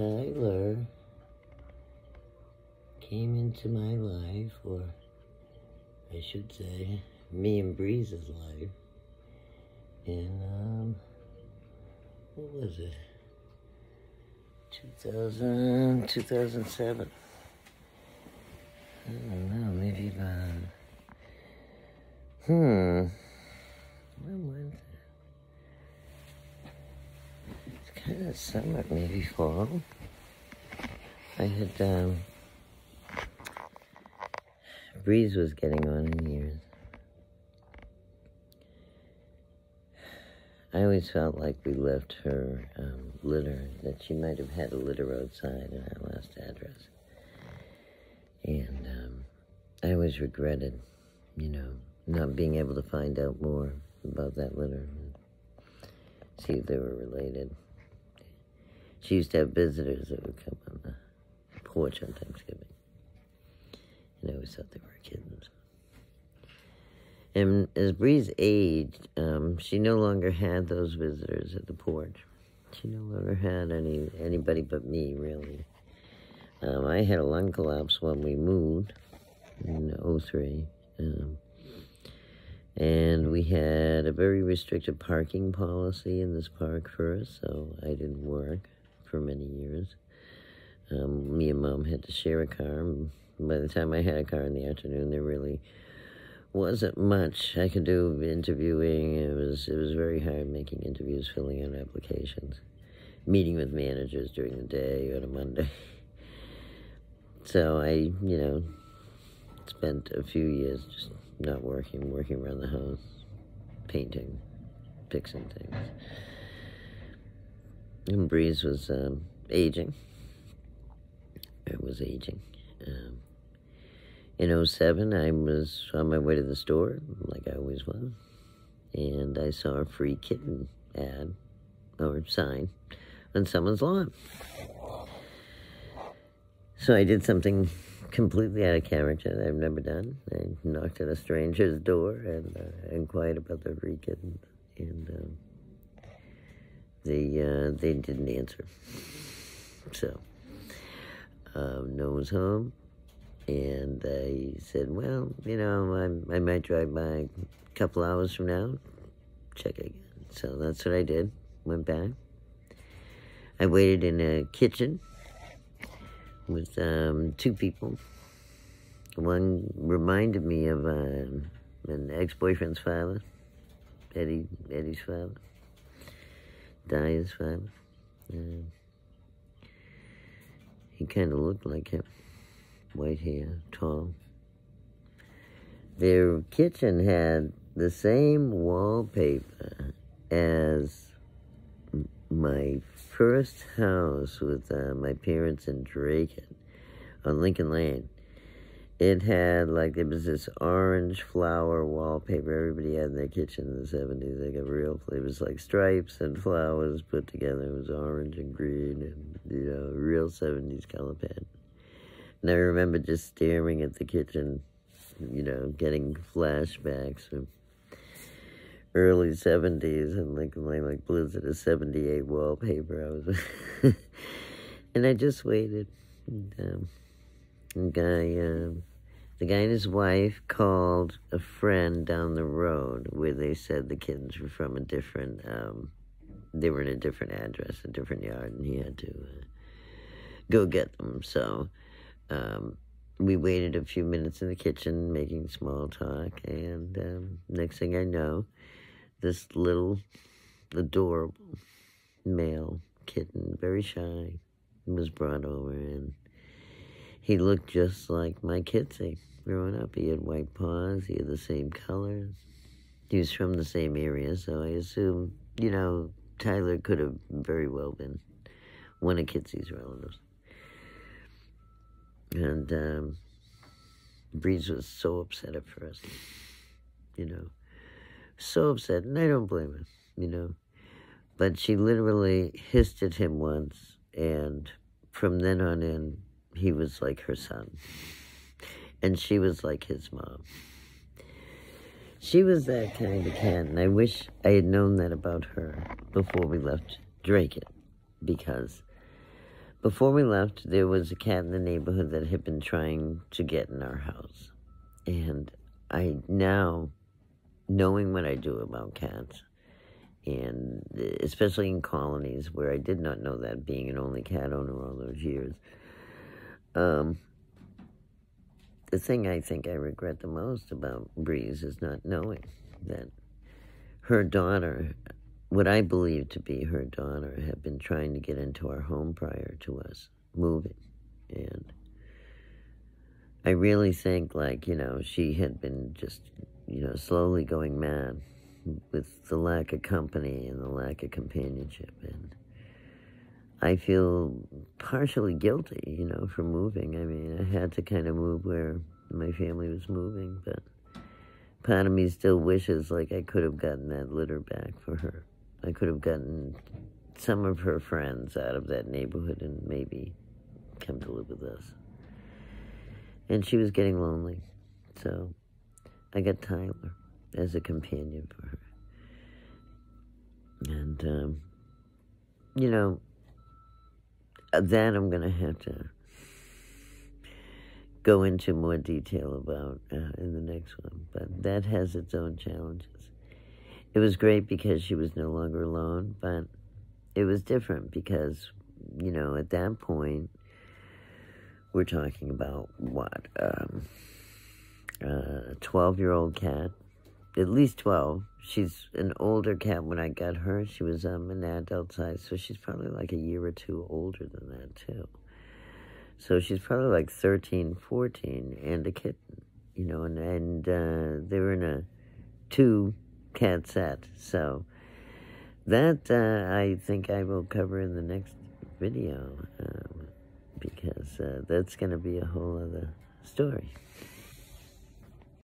Tyler came into my life, or I should say, me and Breeze's life, in, what was it? 2007. I don't know, maybe about, when was it? It's kind of summer, maybe fall. I had, Breeze was getting on in years. I always felt like we left her litter, that she might have had a litter outside in our last address. And I always regretted, not being able to find out more about that litter and see if they were related. She used to have visitors that would come on the porch on Thanksgiving. And I always thought they were kittens. And as Breeze aged, she no longer had those visitors at the porch. She no longer had anybody but me, really. I had a lung collapse when we moved in '03. And we had a very restricted parking policy in this park first, so I didn't work for many years. Me and Mom had to share a car. By the time I had a car in the afternoon, there really wasn't much I could do interviewing. It was very hard making interviews, filling out applications, meeting with managers during the day on a Monday. So I, spent a few years just not working around the house, painting, fixing things. And Breeze was aging. It was aging. In '07, I was on my way to the store, like I always was, and I saw a free kitten ad, or sign, on someone's lawn. So I did something completely out of character that I've never done. I knocked at a stranger's door and inquired about their free kittens, and they didn't answer. So, no one was home. And I said, well, I might drive by a couple hours from now, check again. So that's what I did, went back. I waited in a kitchen with two people. One reminded me of an ex-boyfriend's father, Eddie's father, Dia's father. He kind of looked like him. White hair, tall. Their kitchen had the same wallpaper as my first house with my parents in Drayton on Lincoln Lane. It had, it was this orange flower wallpaper everybody had in their kitchen in the 70s. It was like stripes and flowers put together. It was orange and green and, real 70s color pattern. And I remember just staring at the kitchen, getting flashbacks from early 70s and like Blizzard of 78 wallpaper. And I just waited. And, the guy and his wife called a friend down the road where they said the kittens were from a different, they were in a different address, a different yard, and he had to go get them. So we waited a few minutes in the kitchen making small talk, and next thing I know, this little adorable male kitten, very shy, was brought over, and he looked just like my Kitsy growing up. He had white paws, he had the same colors. He was from the same area, so I assume, Tyler could have very well been one of Kitsy's relatives. And Breeze was so upset at first, so upset, and I don't blame her, But she literally hissed at him once, and from then on in, he was like her son, and she was like his mom. She was that kind of cat, and I wish I had known that about her before we left Drayton, because before we left, there was a cat in the neighborhood that had been trying to get in our house. And I now, knowing what I do about cats, and especially in colonies where I did not know that, being an only cat owner all those years, the thing I think I regret the most about Breeze is not knowing that her daughter, what I believe to be her daughter, had been trying to get into our home prior to us moving. And I really think, like, she had been just, slowly going mad with the lack of company and the lack of companionship. And I feel partially guilty, for moving. I mean, I had to kind of move where my family was moving, but part of me still wishes, like, I could have gotten that litter back for her. I could have gotten some of her friends out of that neighborhood and maybe come to live with us. And she was getting lonely, so I got Tyler as a companion for her. And, that I'm going to have to go into more detail about in the next one. But that has its own challenges. It was great because she was no longer alone, but it was different because, at that point, we're talking about, what, a 12-year-old cat, at least 12. She's an older cat. When I got her, she was an adult size, so she's probably like a year or two older than that, too. So she's probably like 13, 14, and a kitten, and they were in a 2-cat set. So that I think I will cover in the next video because that's going to be a whole other story.